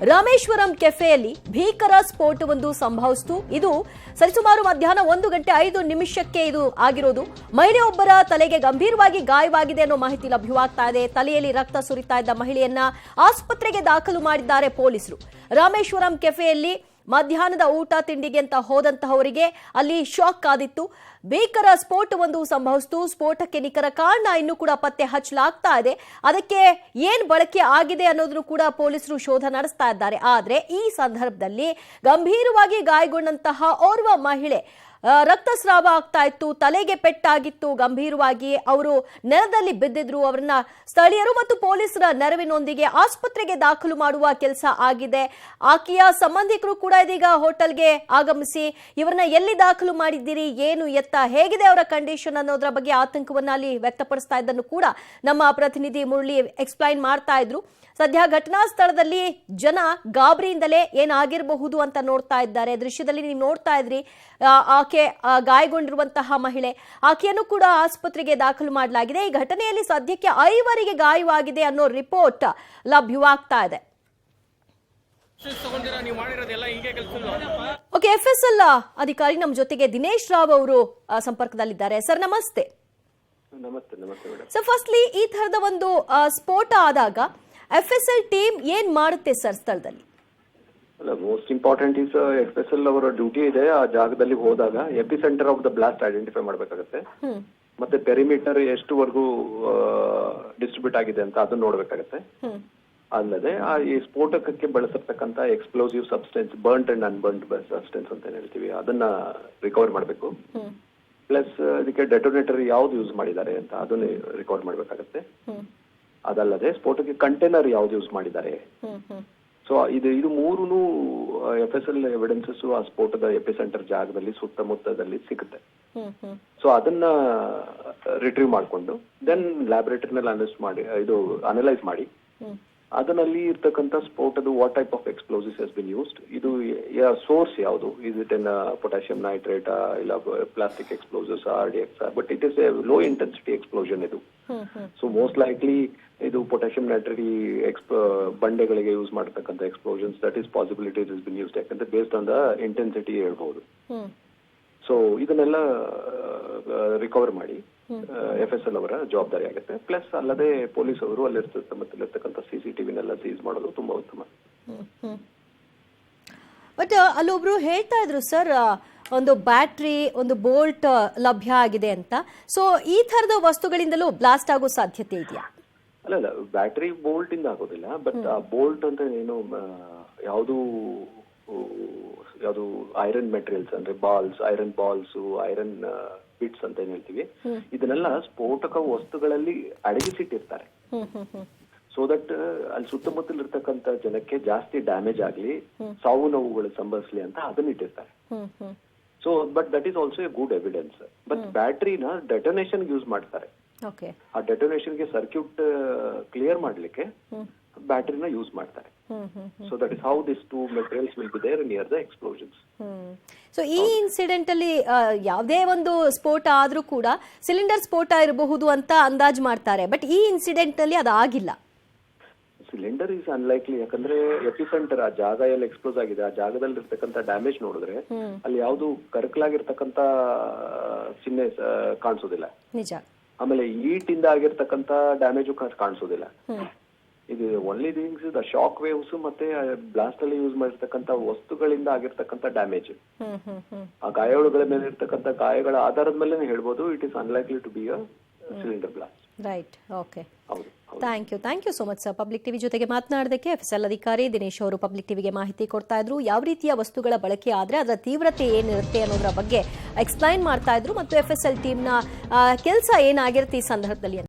ರಾಮೇಶ್ವರಂ ಕೆಫೆಯಲ್ಲಿ ಭೀಕರ ಸ್ಫೋಟವೊಂದು ಸಂಭವಿಸಿತು. ಇದು ಸರಿಸುಮಾರು ಮಧ್ಯಾಹ್ನ 1:05 ಇದು ಆಗಿರೋದು. ಮಹಿಳೆಯೊಬ್ಬರ ತಲೆಗೆ ಗಂಭೀರವಾಗಿ ಗಾಯವಾಗಿದೆ ಅನ್ನೋ ಮಾಹಿತಿ ಲಭ್ಯವಾಗ್ತಾ ಇದೆ. ತಲೆಯಲ್ಲಿ ರಕ್ತ ಸುರಿತಾ ಇದ್ದ ಮಹಿಳೆಯನ್ನ ಆಸ್ಪತ್ರೆಗೆ ದಾಖಲು ಮಾಡಿದ್ದಾರೆ ಪೊಲೀಸರು. ರಾಮೇಶ್ವರಂ ಕೆಫೆಯಲ್ಲಿ ಮಧ್ಯಾಹ್ನದ ಊಟ ತಿಂಡಿಗೆ ಅಂತ ಹೋದಂತಹವರಿಗೆ ಅಲ್ಲಿ ಶಾಕ್ ಆದಿತ್ತು. ಭೀಕರ ಸ್ಫೋಟವೊಂದು ಸಂಭವಿಸಿತು. ಸ್ಫೋಟಕ್ಕೆ ನಿಖರ ಕಾರಣ ಇನ್ನೂ ಕೂಡ ಪತ್ತೆ ಹಚ್ಚಲಾಗ್ತಾ ಇದೆ. ಅದಕ್ಕೆ ಏನ್ ಬಳಕೆ ಆಗಿದೆ ಅನ್ನೋದನ್ನು ಕೂಡ ಪೊಲೀಸರು ಶೋಧ ನಡೆಸ್ತಾ ಇದ್ದಾರೆ. ಆದ್ರೆ ಈ ಸಂದರ್ಭದಲ್ಲಿ ಗಂಭೀರವಾಗಿ ಗಾಯಗೊಂಡಂತಹ ಓರ್ವ ಮಹಿಳೆ ರಕ್ತಸ್ರಾವ ಆಗ್ತಾ ಇತ್ತು, ತಲೆಗೆ ಪೆಟ್ಟಾಗಿತ್ತು, ಗಂಭೀರವಾಗಿ ಅವರು ನೆಲದಲ್ಲಿ ಬಿದ್ದಿದ್ರು. ಅವರನ್ನ ಸ್ಥಳೀಯರು ಮತ್ತು ಪೊಲೀಸರ ನೆರವಿನೊಂದಿಗೆ ಆಸ್ಪತ್ರೆಗೆ ದಾಖಲು ಮಾಡುವ ಕೆಲಸ ಆಗಿದೆ. ಆಕೆಯ ಸಂಬಂಧಿಕರು ಕೂಡ ಇದೀಗ ಹೋಟೆಲ್ಗೆ ಆಗಮಿಸಿ ಇವರನ್ನ ಎಲ್ಲಿ ದಾಖಲು ಮಾಡಿದ್ದೀರಿ, ಏನು ಎತ್ತ, ಹೇಗಿದೆ ಅವರ ಕಂಡೀಷನ್ ಅನ್ನೋದ್ರ ಬಗ್ಗೆ ಆತಂಕವನ್ನ ಅಲ್ಲಿ ವ್ಯಕ್ತಪಡಿಸ್ತಾ ಇದ್ದನ್ನು ಕೂಡ ನಮ್ಮ ಪ್ರತಿನಿಧಿ ಮುರಳಿ ಎಕ್ಸ್ಪ್ಲೈನ್ ಮಾಡ್ತಾ ಇದ್ರು. ಸದ್ಯ ಘಟನಾ ಸ್ಥಳದಲ್ಲಿ ಜನ ಗಾಬರಿಯಿಂದಲೇ ಏನಾಗಿರಬಹುದು ಅಂತ ನೋಡ್ತಾ ಇದ್ದಾರೆ. ದೃಶ್ಯದಲ್ಲಿ ನೀವು ನೋಡ್ತಾ ಇದ್ರಿ, ಆಕೆ ಗಾಯಗೊಂಡಿರುವಂತಹ ಮಹಿಳೆ, ಆಕೆಯನ್ನು ಕೂಡ ಆಸ್ಪತ್ರೆಗೆ ದಾಖಲು ಮಾಡಲಾಗಿದೆ. ಈ ಘಟನೆಯಲ್ಲಿ ಸದ್ಯಕ್ಕೆ 5 ಗಾಯವಾಗಿದೆ ಅನ್ನೋ ರಿಪೋರ್ಟ್ ಲಭ್ಯವಾಗ್ತಾ ಇದೆ. ಓಕೆ, FSL ಅಧಿಕಾರಿ ನಮ್ಮ ಜೊತೆಗೆ ದಿನೇಶ್ ರಾವ್ ಅವರು ಸಂಪರ್ಕದಲ್ಲಿದ್ದಾರೆ. ಸರ್ ನಮಸ್ತೆ. ಸರ್, ಫಸ್ಟ್ಲಿ ಈ ತರದ ಒಂದು ಸ್ಫೋಟ ಆದಾಗ FSL ಟೀಮ್ ಏನ್ ಮಾಡುತ್ತೆ ಸರ್ ಸ್ಥಳದಲ್ಲಿ? ಅಲ್ಲ, ಮೋಸ್ಟ್ ಇಂಪಾರ್ಟೆಂಟ್ ಇಸ್ FSL ಅವರ ಡ್ಯೂಟಿ ಇದೆ. ಆ ಜಾಗದಲ್ಲಿ ಹೋದಾಗ epicentre of the blast identify ಮಾಡಬೇಕಾಗುತ್ತೆ. ಮತ್ತೆ ಪೆರಿಮೀಟರ್ ಎಷ್ಟುವರೆಗೂ ಡಿಸ್ಟ್ರಿಬ್ಯೂಟ್ ಆಗಿದೆ ಅಂತ ಅದನ್ನ ನೋಡ್ಬೇಕಾಗತ್ತೆ. ಅಲ್ಲದೆ ಈ ಸ್ಫೋಟಕಕ್ಕೆ ಬಳಸಿರ್ತಕ್ಕಂಥ explosive substance, burned and unburned substance ಅಂತ ಹೇಳ್ತೀವಿ, ಅದನ್ನ ರಿಕವರ್ ಮಾಡಬೇಕು. ಪ್ಲಸ್ ಅದಕ್ಕೆ ಡೆಟೋನೇಟರ್ ಯಾವ್ದು ಯೂಸ್ ಮಾಡಿದ್ದಾರೆ ಅಂತ ಅದನ್ನ ರಿಕವರ್ ಮಾಡ್ಬೇಕಾಗತ್ತೆ. ಅದಲ್ಲದೆ ಸ್ಫೋಟಕ್ಕೆ ಕಂಟೈನರ್ ಯಾವ್ದು ಯೂಸ್ ಮಾಡಿದ್ದಾರೆ. ಸೊ ಇದು ಮೂರೂ FSL ಎವಿಡೆನ್ಸಸ್ ಆ ಸ್ಫೋಟದ ಎಪಿಸೆಂಟರ್ ಜಾಗದಲ್ಲಿ ಸುತ್ತಮುತ್ತದಲ್ಲಿ ಸಿಗುತ್ತೆ. ಸೊ ಅದನ್ನ ರಿಟ್ರೀವ್ ಮಾಡಿಕೊಂಡು ದೆನ್ ಲ್ಯಾಬೊರೇಟರಿನಲ್ಲಿ ಅನಲೈಸ್ ಮಾಡಿ ಅದರಲ್ಲಿ ಇರ್ತಕ್ಕಂಥ ಸ್ಫೋಟದ what type of explosives has been used, ಇದು ಸೋರ್ಸ್ ಯಾವುದು, is it in potassium nitrate ಇಲ್ಲ plastic explosives RDX, but it is a low intensity explosion ಇದು. ಸೊ ಮೋಸ್ಟ್ ಲೈಕ್ಲಿ ಇದು ಪೊಟ್ಯಾಷಿಯಂ ನೈಟ್ರೇಟ್ ಬಂಡೆಗಳಿಗೆ ಯೂಸ್ ಮಾಡತಕ್ಕಂಥ explosions, that is possibilities is been used. ಯಾಕಂದ್ರೆ based on the intensity ಹೇಳ್ಬಹುದು. So ಇದನ್ನೆಲ್ಲ recover ಮಾಡಿ FSL ಅವರ ಜವಾಬ್ದಾರಿ ಆಗುತ್ತೆ. ಪ್ಲಸ್ ಅಲ್ಲದೆ ಪೊಲೀಸ್ ಅವರು ಅಲ್ಲಿರ್ತಕ್ಕಂಥ CCTVನೆಲ್ಲ ಸೀಸ್ ಮಾಡೋದು ತುಂಬಾ ಉತ್ತಮ. ಬಟ್ ಅಲ್ಲೊಬ್ರು ಹೇಳ್ತಾ ಇದ್ರು ಸರ್, ಒಂದು ಬ್ಯಾಟ್ರಿ, ಒಂದು ಬೋಲ್ಟ್ ಲಭ್ಯ ಆಗಿದೆ ಅಂತ. ಸೊ ಈ ತರದ ವಸ್ತುಗಳಿಂದಲೂ ಬ್ಲಾಸ್ಟ್ ಆಗೋ ಸಾಧ್ಯತೆ ಇದೆಯಾ? ಅಲ್ಲ, ಬ್ಯಾಟ್ರಿ ಬೋಲ್ಟ್ ಇಂದ ಆಗೋದಿಲ್ಲ. ಬಟ್ ಆ ಬೋಲ್ಟ್ ಅಂತ ಏನು ಯಾವುದು ಐರನ್ ಮೆಟೀರಿಯಲ್ಸ್ ಅಂದ್ರೆ ಐರನ್ ಬಾಲ್ಸ್, ಐರನ್ ಬಿಟ್ಸ್ ಅಂತ ಏನ್ ಹೇಳ್ತೀವಿ, ಇದನ್ನೆಲ್ಲ ಸ್ಫೋಟಕ ವಸ್ತುಗಳಲ್ಲಿ ಅಡಗಿಸಿಟ್ಟಿರ್ತಾರೆ. ಸೊ ದಟ್ ಅಲ್ಲಿ ಸುತ್ತಮುತ್ತಲ ಇರ್ತಕ್ಕಂಥ ಜನಕ್ಕೆ ಜಾಸ್ತಿ ಡ್ಯಾಮೇಜ್ ಆಗ್ಲಿ, ಸಾವು ನೋವುಗಳು ಸಂಭವಿಸ್ಲಿ ಅಂತ ಅದನ್ನ ಇಟ್ಟಿರ್ತಾರೆ. So but that is also a good evidence. ಬಟ್ ಬ್ಯಾಟ್ರಿನ ಡೆಟೋನೇಷನ್ ಯೂಸ್ ಮಾಡ್ತಾರೆ. ಆ ಡೆಟೋನೇಷನ್ಗೆ ಸರ್ಕ್ಯೂಟ್ ಕ್ಲಿಯರ್ ಮಾಡ್ಲಿಕ್ಕೆ ಬ್ಯಾಟ್ರಿನ ಯೂಸ್ ಮಾಡ್ತಾರೆ. So that is how this two materials will be there near the explosions. So ಈ ಇನ್ಸಿಡೆಂಟ್ ಅಲ್ಲಿ ಯಾವುದೇ ಒಂದು ಸ್ಫೋಟ ಆದ್ರೂ ಕೂಡ ಸಿಲಿಂಡರ್ ಸ್ಫೋಟ ಇರಬಹುದು ಅಂತ ಅಂದಾಜು ಮಾಡ್ತಾರೆ. ಬಟ್ ಈ ಇನ್ಸಿಡೆಂಟ್ ಅಲ್ಲಿ ಅದು ಆಗಿಲ್ಲ. Cylinder is unlikely. ಯಾಕಂದ್ರೆ ಎಪಿಸೆಂಟರ್ ಆ ಜಾಗ ಎಲ್ಲಿ ಎಕ್ಸ್ಪ್ಲೋಸ್ ಆಗಿದೆ ಆ ಜಾಗದಲ್ಲಿ ಇರ್ತಕ್ಕಂಥ ಡ್ಯಾಮೇಜ್ ನೋಡಿದ್ರೆ ಅಲ್ಲಿ ಯಾವ್ದು ಕರಕಲಾಗಿರ್ತಕ್ಕಂಥ ಚಿಹ್ನೆ ಕಾಣಿಸೋದಿಲ್ಲ. ನಿಜ. ಆಮೇಲೆ ಈಟಿಂದ ಆಗಿರ್ತಕ್ಕಂಥ ಡ್ಯಾಮೇಜು ಕಾಣಿಸೋದಿಲ್ಲ. ಇದು only things the shock waves ಮತ್ತೆ ಬ್ಲಾಸ್ಟ್ ಅಲ್ಲಿ ಯೂಸ್ ಮಾಡಿರ್ತಕ್ಕಂಥ ವಸ್ತುಗಳಿಂದ ಆಗಿರ್ತಕ್ಕಂಥ ಡ್ಯಾಮೇಜ್, ಆ ಗಾಯಗಳ ಮೇಲೆ ಇರ್ತಕ್ಕಂಥ ಗಾಯಗಳ ಆಧಾರದ ಮೇಲೆ ಹೇಳ್ಬೋದು it is unlikely to be a cylinder blast. Right. Okay, thank you so much sir. Public TV ಜೊತೆಗೆ ಮಾತನಾಡೋದಕ್ಕೆ FSL ಅಧಿಕಾರಿ ದಿನೇಶ್ ಅವರು ಪಬ್ಲಿಕ್ ಟಿವಿಗೆ ಮಾಹಿತಿ ಕೊಡ್ತಾ ಇದ್ರು. ಯಾವ ರೀತಿಯ ವಸ್ತುಗಳ ಬಳಕೆ ಆದ್ರೆ ಅದರ ತೀವ್ರತೆ ಏನಿರುತ್ತೆ ಅನ್ನೋದ್ರ ಬಗ್ಗೆ ಎಕ್ಸ್ಪ್ಲೈನ್ ಮಾಡ್ತಾ ಇದ್ರು. ಮತ್ತು FSL ಟೀಮ್ನ ಕೆಲಸ ಏನಾಗಿರುತ್ತೆ ಈ ಸಂದರ್ಭದಲ್ಲಿ.